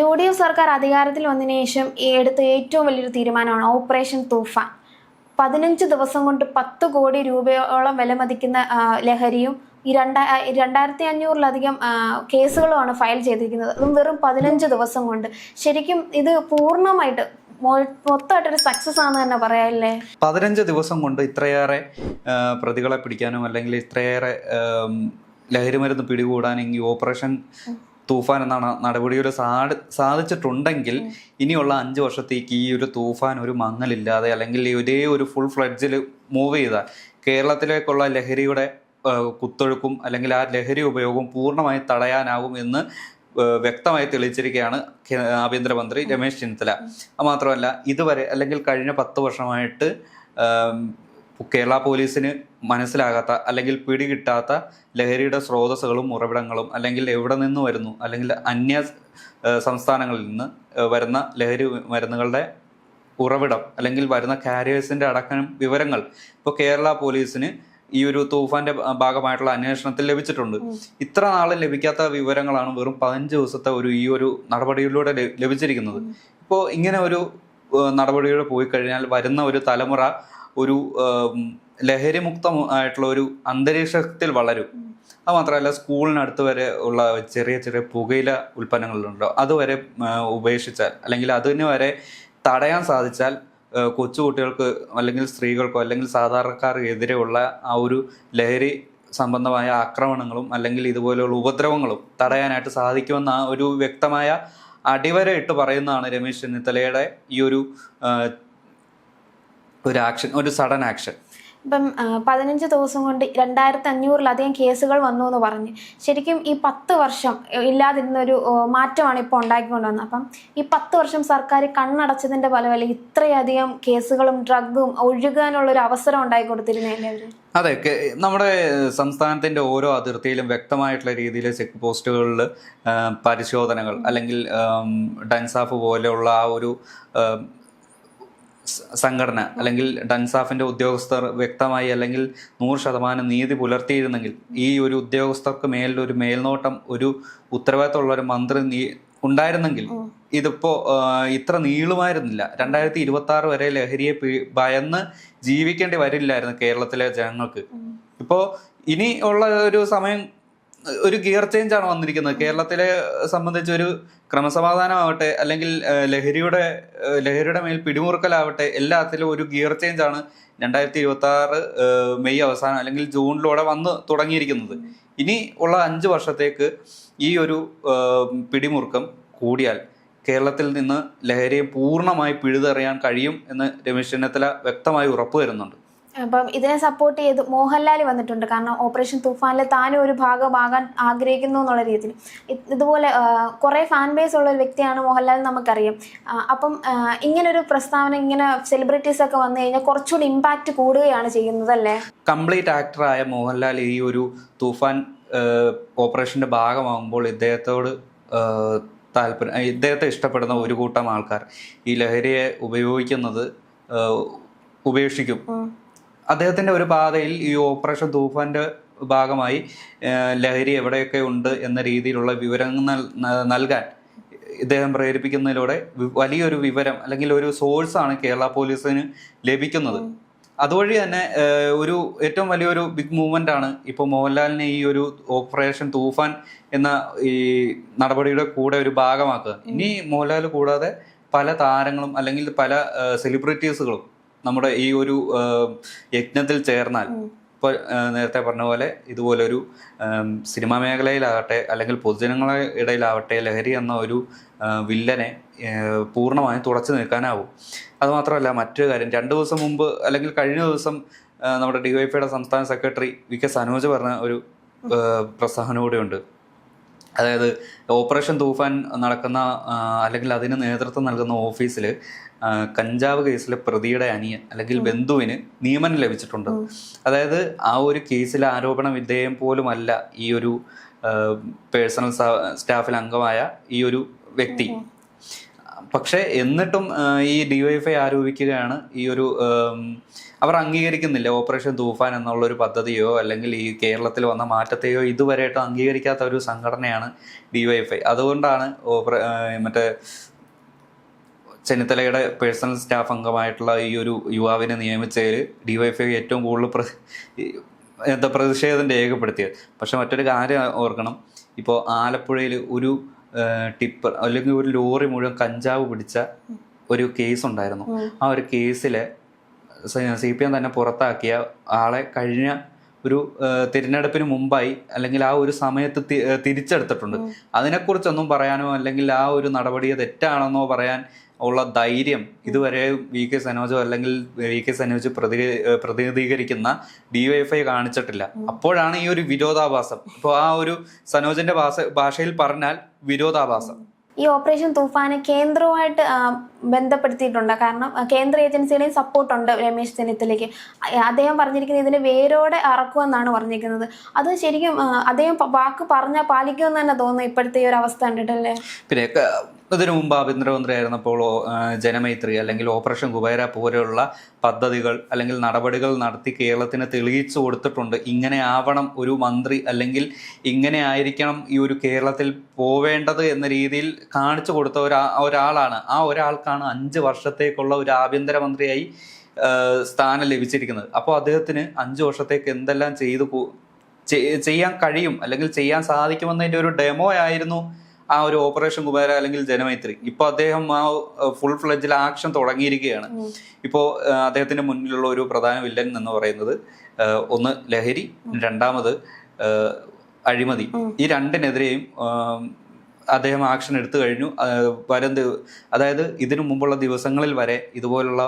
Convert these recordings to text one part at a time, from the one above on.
UDF സർക്കാർ അധികാരത്തിൽ വന്നതിന് ശേഷം എടുത്ത ഏറ്റവും വലിയൊരു തീരുമാനമാണ് ഓപ്പറേഷൻ തൂഫാൻ. 15 ദിവസം കൊണ്ട് 10 കോടി രൂപയോളം വിലമതിക്കുന്ന ലഹരിയും 2500-ലധികം കേസുകളുമാണ് ഫയൽ ചെയ്തിരിക്കുന്നത്. അതും വെറും 15 ദിവസം കൊണ്ട്. ശരിക്കും ഇത് പൂർണ്ണമായിട്ട് മൊത്തമായിട്ടൊരു സക്സസ് ആണെന്ന് തന്നെ പറയാല്ലേ? 15 ദിവസം കൊണ്ട് ഇത്രയേറെ പ്രതികളെ പിടിക്കാനും അല്ലെങ്കിൽ ഇത്രയേറെ ലഹരിമരുന്ന് പിടികൂടാനെങ്കിൽ ഓപ്പറേഷൻ തൂഫാൻ എന്ന നടപടിയുടെ സാധിച്ചിട്ടുണ്ടെങ്കിൽ ഇനിയുള്ള 5 വർഷത്തേക്ക് ഈ ഒരു തൂഫാൻ ഒരു മങ്ങലില്ലാതെ അല്ലെങ്കിൽ ഒരേ ഒരു ഫുൾ ഫ്ലഡ്ജിൽ മൂവ് ചെയ്താൽ കേരളത്തിലേക്കുള്ള ലഹരിയുടെ കുത്തൊഴുക്കും അല്ലെങ്കിൽ ആ ലഹരി ഉപയോഗവും പൂർണ്ണമായി തടയാനാകും എന്ന് വ്യക്തമായി തെളിയിച്ചിരിക്കുകയാണ് ആഭ്യന്തരമന്ത്രി രമേശ് ചെന്നിത്തല. മാത്രമല്ല ഇതുവരെ അല്ലെങ്കിൽ കഴിഞ്ഞ 10 വർഷമായിട്ട് കേരള പോലീസിന് മനസ്സിലാകാത്ത അല്ലെങ്കിൽ പിടികിട്ടാത്ത ലഹരിയുടെ സ്രോതസ്സുകളും ഉറവിടങ്ങളും അല്ലെങ്കിൽ എവിടെ നിന്ന് വരുന്നു അല്ലെങ്കിൽ അന്യ സംസ്ഥാനങ്ങളിൽ നിന്ന് വരുന്ന ലഹരി മരുന്നുകളുടെ ഉറവിടം അല്ലെങ്കിൽ വരുന്ന കാരിയേഴ്സിൻ്റെ അടക്കം വിവരങ്ങൾ ഇപ്പോൾ കേരള പോലീസിന് ഈ ഒരു തൂഫാന്റെ ഭാഗമായിട്ടുള്ള അന്വേഷണത്തിൽ ലഭിച്ചിട്ടുണ്ട്. ഇത്ര നാളും ലഭിക്കാത്ത വിവരങ്ങളാണ് വെറും 15 ദിവസത്തെ ഈ ഒരു നടപടിയിലൂടെ ലഭിച്ചിരിക്കുന്നത്. ഇപ്പോൾ ഇങ്ങനെ ഒരു നടപടിയിലൂടെ പോയി കഴിഞ്ഞാൽ വരുന്ന ഒരു തലമുറ ഒരു ലഹരിമുക്തമായിട്ടുള്ള ഒരു അന്തരീക്ഷത്തിൽ വളരും. അത് മാത്രമല്ല സ്കൂളിനടുത്ത് വരെ ഉള്ള ചെറിയ ചെറിയ പുകയില ഉൽപ്പന്നങ്ങളുണ്ടോ അതുവരെ ഉപേക്ഷിച്ചാൽ അല്ലെങ്കിൽ അതിന് വരെ തടയാൻ സാധിച്ചാൽ കൊച്ചുകുട്ടികൾക്ക് അല്ലെങ്കിൽ സ്ത്രീകൾക്കോ അല്ലെങ്കിൽ സാധാരണക്കാർക്കെതിരെയുള്ള ആ ഒരു ലഹരി സംബന്ധമായ ആക്രമണങ്ങളും അല്ലെങ്കിൽ ഇതുപോലെയുള്ള ഉപദ്രവങ്ങളും തടയാനായിട്ട് സാധിക്കുമെന്ന ഒരു വ്യക്തമായ അടിവര ഇട്ട് പറയുന്നതാണ് രമേശ് ചെന്നിത്തലയുടെ ഈ ഒരു ആക്ഷൻ, ഒരു സഡൻ ആക്ഷൻ. ഇപ്പം 15 ദിവസം കൊണ്ട് 2500-ലധികം കേസുകൾ വന്നു എന്ന് പറഞ്ഞ് ശരിക്കും ഈ 10 വർഷം ഇല്ലാതിരുന്നൊരു മാറ്റമാണ് ഇപ്പോൾ ഉണ്ടാക്കിക്കൊണ്ടുവന്നത്. അപ്പം ഈ 10 വർഷം സർക്കാർ കണ്ണടച്ചതിൻ്റെ ഫലമല്ല ഇത്രയധികം കേസുകളും ഡ്രഗും ഒഴുകാനുള്ളൊരു അവസരം ഉണ്ടാക്കി കൊടുത്തിരുന്നില്ലേ അവർ? അതെ, നമ്മുടെ സംസ്ഥാനത്തിന്റെ ഓരോ അതിർത്തിയിലും വ്യക്തമായിട്ടുള്ള രീതിയിൽ ചെക്ക് പോസ്റ്റുകളിൽ പരിശോധനകൾ അല്ലെങ്കിൽ ഡൻസാഫ് പോലെയുള്ള ആ ഒരു സംഘടന അല്ലെങ്കിൽ ഡൻസാഫിന്റെ ഉദ്യോഗസ്ഥർ വ്യക്തമായി അല്ലെങ്കിൽ 100% നീതി പുലർത്തിയിരുന്നെങ്കിൽ ഈ ഒരു ഉദ്യോഗസ്ഥർക്ക് മേലൊരു മേൽനോട്ടം, ഒരു ഉത്തരവാദിത്തമുള്ള ഒരു മന്ത്രി ഉണ്ടായിരുന്നെങ്കിൽ ഇതിപ്പോ ഇത്ര നീളുമായിരുന്നില്ല. 2026 വരെ ലഹരിയെ ഭയന്ന് ജീവിക്കേണ്ടി വരില്ലായിരുന്നു കേരളത്തിലെ ജനങ്ങൾക്ക്. ഇപ്പോ ഇനി ഉള്ള ഒരു സമയം ഒരു ഗിയർ ചേഞ്ച് ആണ് വന്നിരിക്കുന്നത്. കേരളത്തിലെ സംബന്ധിച്ച് ഒരു ക്രമസമാധാനമാവട്ടെ അല്ലെങ്കിൽ ലഹരിയുടെ മേൽ പിടിമുറുക്കലാവട്ടെ, എല്ലാത്തിലും ഒരു ഗിയർ ചേഞ്ച് ആണ് 2026 മെയ് അവസാനം അല്ലെങ്കിൽ ജൂണിലൂടെ വന്ന് തുടങ്ങിയിരിക്കുന്നത്. ഇനി ഉള്ള 5 വർഷത്തേക്ക് ഈ ഒരു പിടിമുറുക്കം കൂടിയാൽ കേരളത്തിൽ നിന്ന് ലഹരിയെ പൂർണ്ണമായി പിഴുതെറിയാൻ കഴിയും എന്ന് രമേശ് ചെന്നിത്തല വ്യക്തമായി ഉറപ്പു വരുന്നുണ്ട്. അപ്പം ഇതിനെ സപ്പോർട്ട് ചെയ്ത് മോഹൻലാൽ വന്നിട്ടുണ്ട്. കാരണം ഓപ്പറേഷൻ തൂഫാനിൽ താനും ഒരു ഭാഗമാകാൻ ആഗ്രഹിക്കുന്നു എന്നുള്ള രീതിയിൽ. ഇതുപോലെ കുറേ ഫാൻ ബേസ് ഉള്ള ഒരു വ്യക്തിയാണ് മോഹൻലാൽ, നമുക്കറിയാം. അപ്പം ഇങ്ങനൊരു പ്രസ്താവന, ഇങ്ങനെ സെലിബ്രിറ്റീസ് ഒക്കെ വന്നു കഴിഞ്ഞാൽ കുറച്ചുകൂടി ഇമ്പാക്റ്റ് കൂടുകയാണ് ചെയ്യുന്നത് അല്ലേ? കംപ്ലീറ്റ് ആക്ടറായ മോഹൻലാൽ ഈ ഒരു തൂഫാൻ ഓപ്പറേഷന്റെ ഭാഗമാകുമ്പോൾ ഇദ്ദേഹത്തെ ഇഷ്ടപ്പെടുന്ന ഒരു കൂട്ടം ആൾക്കാർ ഈ ലഹരിയെ ഉപേക്ഷിക്കും. അദ്ദേഹത്തിന്റെ ഒരു പാതയിൽ ഈ ഓപ്പറേഷൻ തൂഫാന്റെ ഭാഗമായി ലഹരി എവിടെയൊക്കെ ഉണ്ട് എന്ന രീതിയിലുള്ള വിവരങ്ങൾ നൽകാൻ ഇദ്ദേഹം പ്രേരിപ്പിക്കുന്നതിലൂടെ വലിയൊരു വിവരം അല്ലെങ്കിൽ ഒരു സോഴ്സാണ് കേരള പോലീസിന് ലഭിക്കുന്നത്. അതുവഴി തന്നെ ഒരു ഏറ്റവും വലിയൊരു ബിഗ് മൂവ്മെന്റ് ആണ് ഇപ്പോൾ മോഹൻലാലിനെ ഈ ഒരു ഓപ്പറേഷൻ തൂഫാൻ എന്ന ഈ നടപടിയുടെ കൂടെ ഒരു ഭാഗമാക്കുക. ഇനി മോഹൻലാൽ കൂടാതെ പല താരങ്ങളും അല്ലെങ്കിൽ പല സെലിബ്രിറ്റീസുകളും നമ്മുടെ ഈ ഒരു യജ്ഞത്തിൽ ചേർന്നാൽ, ഇപ്പോൾ നേരത്തെ പറഞ്ഞ പോലെ ഇതുപോലെ ഒരു സിനിമാ മേഖലയിലാകട്ടെ അല്ലെങ്കിൽ പൊതുജനങ്ങളുടെ ഇടയിലാവട്ടെ ലഹരി എന്ന ഒരു വില്ലനെ പൂർണ്ണമായും തുടച്ചു നിൽക്കാനാവും. അതുമാത്രമല്ല മറ്റൊരു കാര്യം, 2 ദിവസം മുമ്പ് അല്ലെങ്കിൽ കഴിഞ്ഞ ദിവസം നമ്മുടെ DYFIയുടെ സംസ്ഥാന സെക്രട്ടറി VK സനോജ് പറഞ്ഞ ഒരു പ്രസ്താവന കൂടെയുണ്ട്. അതായത് ഓപ്പറേഷൻ തൂഫാൻ നടക്കുന്ന അല്ലെങ്കിൽ അതിന് നേതൃത്വം നൽകുന്ന ഓഫീസിൽ കഞ്ചാവ് കേസിലെ പ്രതിയുടെ അനിയൻ അല്ലെങ്കിൽ ബന്ധുവിന് നിയമനം ലഭിച്ചിട്ടുണ്ട്. അതായത് ആ ഒരു കേസിലെ ആരോപണ വിധേയം പോലുമല്ല ഈ ഒരു പേഴ്സണൽ സ്റ്റാഫിൽ അംഗമായ ഈ ഒരു വ്യക്തി. പക്ഷെ എന്നിട്ടും ഈ ഡിവൈഎഫ്ഐ ആരോപിക്കുകയാണ് ഈ ഒരു അവർ അംഗീകരിക്കുന്നില്ല ഓപ്പറേഷൻ തൂഫാൻ എന്നുള്ള ഒരു പദ്ധതിയോ അല്ലെങ്കിൽ ഈ കേരളത്തിൽ വന്ന മാറ്റത്തെയോ ഇതുവരെയായിട്ടും അംഗീകരിക്കാത്ത ഒരു സംഘടനയാണ് ഡിവൈഎഫ്ഐ. അതുകൊണ്ടാണ് മറ്റേ ചെന്നിത്തലയുടെ പേഴ്സണൽ സ്റ്റാഫ് അംഗമായിട്ടുള്ള ഈ ഒരു യുവാവിനെ നിയമിച്ചതിൽ ഡിവൈഎഫ്ഐ ഏറ്റവും കൂടുതൽ പ്രതിഷേധം രേഖപ്പെടുത്തിയത്. പക്ഷെ മറ്റൊരു കാര്യം ഓർക്കണം, ഇപ്പോൾ ആലപ്പുഴയിൽ ഒരു ടിപ്പർ അല്ലെങ്കിൽ ഒരു ലോറി മുഴുവൻ കഞ്ചാവ് പിടിച്ച ഒരു കേസ് ഉണ്ടായിരുന്നു. ആ ഒരു കേസിലെ CPM തന്നെ പുറത്താക്കിയ ആളെ കഴിഞ്ഞ ഒരു തിരഞ്ഞെടുപ്പിന് മുമ്പായി അല്ലെങ്കിൽ ആ ഒരു സമയത്ത് തിരിച്ചെടുത്തിട്ടുണ്ട്. അതിനെക്കുറിച്ചൊന്നും പറയാനോ അല്ലെങ്കിൽ ആ ഒരു നടപടിയെ തെറ്റാണെന്നോ പറയാൻ ഉള്ള ധൈര്യം ഇതുവരെ VK സനോജോ അല്ലെങ്കിൽ VK സനോജ് പ്രതിനിധീകരിക്കുന്ന DYFI കാണിച്ചിട്ടില്ല. അപ്പോഴാണ് ഈ ഒരു വിരോധാഭാസം. ഇപ്പോൾ ആ ഒരു സനോജിന്റെ ഭാഷയിൽ പറഞ്ഞാൽ വിരോധാഭാസം. ഈ ഓപ്പറേഷൻ തൂഫാന് കേന്ദ്രവുമായിട്ട് ബന്ധപ്പെടുത്തിയിട്ടുണ്ട്. കാരണം കേന്ദ്ര ഏജൻസിയുടെയും സപ്പോർട്ടുണ്ട് രമേശ് ചെന്നിത്തലയ്ക്ക്. അദ്ദേഹം പറഞ്ഞിരിക്കുന്നത് ഇതിന് വേരോടെ അറക്കുമെന്നാണ് പറഞ്ഞിരിക്കുന്നത്. അത് ശരിക്കും അദ്ദേഹം വാക്ക് പറഞ്ഞാൽ പാലിക്കുമെന്ന് തന്നെ തോന്നുന്നു ഇപ്പോഴത്തെ ഈ ഒരു അവസ്ഥ കണ്ടിട്ടല്ലേ. പിന്നെ ഇതിനു മുമ്പ് ആഭ്യന്തരമന്ത്രി ആയിരുന്നപ്പോൾ ജനമൈത്രി അല്ലെങ്കിൽ ഓപ്പറേഷൻ കുബേര പോലെയുള്ള പദ്ധതികൾ അല്ലെങ്കിൽ നടപടികൾ നടത്തി കേരളത്തിന് തെളിയിച്ചു കൊടുത്തിട്ടുണ്ട്. ഇങ്ങനെ ആവണം ഒരു മന്ത്രി അല്ലെങ്കിൽ ഇങ്ങനെ ആയിരിക്കണം ഈ ഒരു കേരളത്തിൽ പോവേണ്ടത് എന്ന രീതിയിൽ കാണിച്ചു കൊടുത്ത ഒരാളാണ്. ആ ഒരാൾക്കാണ് 5 വർഷത്തേക്കുള്ള ഒരു ആഭ്യന്തരമന്ത്രിയായി സ്ഥാനം ലഭിച്ചിരിക്കുന്നത്. അപ്പോൾ അദ്ദേഹത്തിന് 5 വർഷത്തേക്ക് എന്തെല്ലാം ചെയ്യാൻ കഴിയും അല്ലെങ്കിൽ ചെയ്യാൻ സാധിക്കുമെന്നതിൻ്റെ ഒരു ഡെമോ ആയിരുന്നു ആ ഒരു ഓപ്പറേഷൻ കുബേര അല്ലെങ്കിൽ ജനമൈത്രി. ഇപ്പോൾ അദ്ദേഹം ആ ഫുൾ ഫ്ലെഡ്ജിൽ ആക്ഷൻ തുടങ്ങിയിരിക്കുകയാണ്. ഇപ്പോൾ അദ്ദേഹത്തിന്റെ മുന്നിലുള്ള ഒരു പ്രധാന വില്ലൻ എന്ന് പറയുന്നത് ഒന്ന് ലഹരി, രണ്ടാമത് അഴിമതി. ഈ രണ്ടിനെതിരെയും അദ്ദേഹം ആക്ഷൻ എടുത്തു കഴിഞ്ഞു. അതായത് ഇതിനു മുമ്പുള്ള ദിവസങ്ങളിൽ വരെ ഇതുപോലുള്ള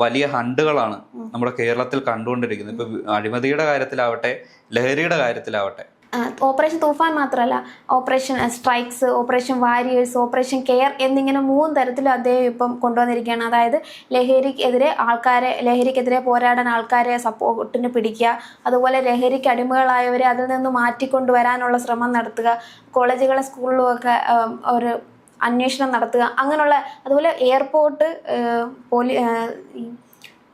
വലിയ ഹണ്ടുകളാണ് നമ്മുടെ കേരളത്തിൽ കണ്ടുകൊണ്ടിരിക്കുന്നത്. ഇപ്പൊ അഴിമതിയുടെ കാര്യത്തിലാവട്ടെ ലഹരിയുടെ കാര്യത്തിലാവട്ടെ. ഓപ്പറേഷൻ തൂഫാൻ മാത്രമല്ല, operation strikes, operation warriors, operation care എന്നിങ്ങനെ 3 തരത്തിലും അദ്ദേഹം ഇപ്പം കൊണ്ടുവന്നിരിക്കുകയാണ്. അതായത് ലഹരിക്കെതിരെ പോരാടാൻ ആൾക്കാരെ സപ്പോർട്ടിന് പിടിക്കുക, അതുപോലെ ലഹരിക്ക് അടിമകളായവരെ അതിൽ നിന്ന് മാറ്റിക്കൊണ്ടുവരാനുള്ള ശ്രമം നടത്തുക, കോളേജുകളും സ്കൂളിലുമൊക്കെ ഒരു അന്വേഷണം നടത്തുക, അങ്ങനെയുള്ള, അതുപോലെ എയർപോർട്ട്,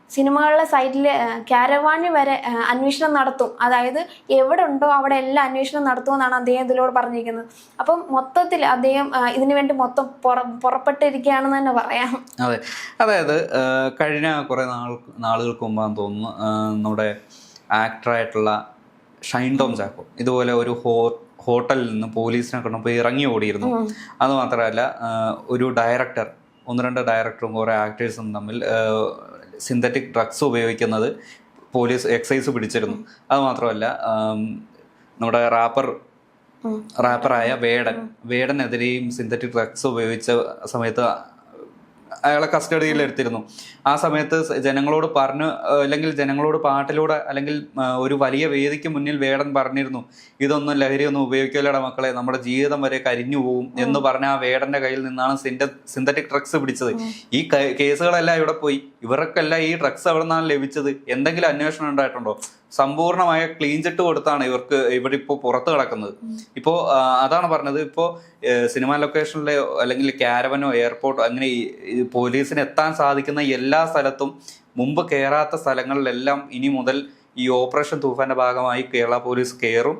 സിനിമകളുടെ സൈഡിൽ കാരവാനിൽ വരെ അന്വേഷണം നടത്തും. അതായത് എവിടെ ഉണ്ടോ അവിടെ എല്ലാം അന്വേഷണം നടത്തുമെന്നാണ് അദ്ദേഹം ഇതിലൂടെ പറഞ്ഞിരിക്കുന്നത്. അപ്പം മൊത്തത്തിൽ അദ്ദേഹം ഇതിനു വേണ്ടി മൊത്തം പുറപ്പെട്ടിരിക്കുകയാണെന്ന് തന്നെ പറയാം. അതെ, അതായത് കഴിഞ്ഞ കുറേ നാളുകൾക്ക് മുമ്പാന്ന് തോന്നുന്നു നമ്മുടെ ആക്ടറായിട്ടുള്ള ഷൈൻ ടോം ചാക്കോ ഇതുപോലെ ഒരു ഹോട്ടലിൽ നിന്ന് പോലീസിനെ കൊണ്ടുപോയി ഇറങ്ങി ഓടിയിരുന്നു. അത് മാത്രമല്ല ഒരു ഡയറക്ടർ, 1-2 ഡയറക്ടറും കുറേ ആക്ടേഴ്സും തമ്മിൽ സിന്തറ്റിക് ഡ്രഗ്സ് ഉപയോഗിക്കുന്നത് എക്സൈസ് പിടിച്ചിരുന്നു. അത് മാത്രമല്ല നമ്മുടെ റാപ്പറായ വേടനെതിരെയും സിന്തറ്റിക് ഡ്രഗ്സ് ഉപയോഗിച്ച സമയത്ത് അയാളെ കസ്റ്റഡിയിൽ എടുത്തിരുന്നു. ആ സമയത്ത് ജനങ്ങളോട് അല്ലെങ്കിൽ ജനങ്ങളോട് പാട്ടിലൂടെ അല്ലെങ്കിൽ ഒരു വലിയ വേദിക്ക് മുന്നിൽ വേടൻ പറഞ്ഞിരുന്നു, ഇതൊന്നും ലഹരിയൊന്നും ഉപയോഗിക്കില്ലടാ മക്കളെ, നമ്മുടെ ജീവിതം വരെ കരിഞ്ഞു പോകും എന്ന് പറഞ്ഞ ആ വേടന്റെ കയ്യിൽ നിന്നാണ് സിന്തറ്റിക് ഡ്രഗ്സ് പിടിച്ചത്. ഈ കേസുകളെല്ലാം ഇവിടെ പോയി. ഇവർക്കെല്ലാം ഈ ഡ്രഗ്സ് എവിടെ നിന്നാണ് ലഭിച്ചത്? എന്തെങ്കിലും അന്വേഷണം ഉണ്ടായിട്ടുണ്ടോ? സമ്പൂർണമായ ക്ലീൻ ചിറ്റ് കൊടുത്താണ് ഇവിടെ ഇപ്പോൾ പുറത്ത് കിടക്കുന്നത്. ഇപ്പോൾ അതാണ് പറഞ്ഞത്. ഇപ്പോൾ സിനിമാ ലൊക്കേഷനിലെ അല്ലെങ്കിൽ കാരവനോ എയർപോർട്ടോ അങ്ങനെ പോലീസിന് എത്താൻ സാധിക്കുന്ന എല്ലാ സ്ഥലത്തും മുമ്പ് കയറാത്ത സ്ഥലങ്ങളിലെല്ലാം ഇനി മുതൽ ഈ ഓപ്പറേഷൻ തൂഫാന്റെ ഭാഗമായി കേരള പോലീസ് കയറും.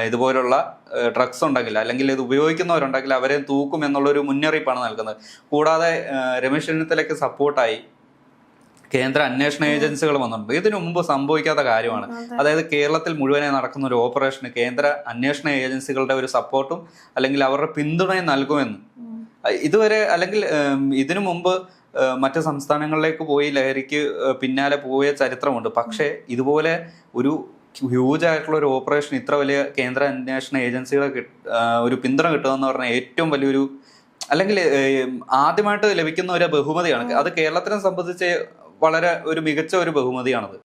ഇതുപോലുള്ള ഡ്രഗ്സ് ഉണ്ടെങ്കിൽ അല്ലെങ്കിൽ ഇത് ഉപയോഗിക്കുന്നവരുണ്ടെങ്കിൽ അവരെ തൂക്കും എന്നുള്ളൊരു മുന്നറിയിപ്പാണ് നൽകുന്നത്. കൂടാതെ രമേശ് ചെന്നിത്തലയ്ക്ക് സപ്പോർട്ടായി കേന്ദ്ര അന്വേഷണ ഏജൻസികൾ വന്നിട്ടുണ്ട്. ഇതിനു മുമ്പ് സംഭവിക്കാത്ത കാര്യമാണ്. അതായത് കേരളത്തിൽ മുഴുവനെ നടക്കുന്ന ഒരു ഓപ്പറേഷന് കേന്ദ്ര അന്വേഷണ ഏജൻസികളുടെ ഒരു സപ്പോർട്ടും അല്ലെങ്കിൽ അവരുടെ പിന്തുണയും നൽകുമെന്ന് ഇതുവരെ അല്ലെങ്കിൽ ഇതിനു മുമ്പ് മറ്റ് സംസ്ഥാനങ്ങളിലേക്ക് പോയി ലഹരിക്ക് പിന്നാലെ പോയ ചരിത്രമുണ്ട്. പക്ഷേ ഇതുപോലെ ഒരു ഹ്യൂജ് ആയിട്ടുള്ള ഒരു ഓപ്പറേഷൻ ഇത്ര വലിയ കേന്ദ്ര അന്വേഷണ ഏജൻസികളെ ഒരു പിന്തുണ കിട്ടുമെന്ന് പറഞ്ഞാൽ ഏറ്റവും വലിയൊരു അല്ലെങ്കിൽ ആദ്യമായിട്ട് ലഭിക്കുന്ന ഒരു ബഹുമതിയാണ്. അത് കേരളത്തിനെ സംബന്ധിച്ച് വളരെ ഒരു മികച്ച ഒരു ബഹുമതിയാണത്.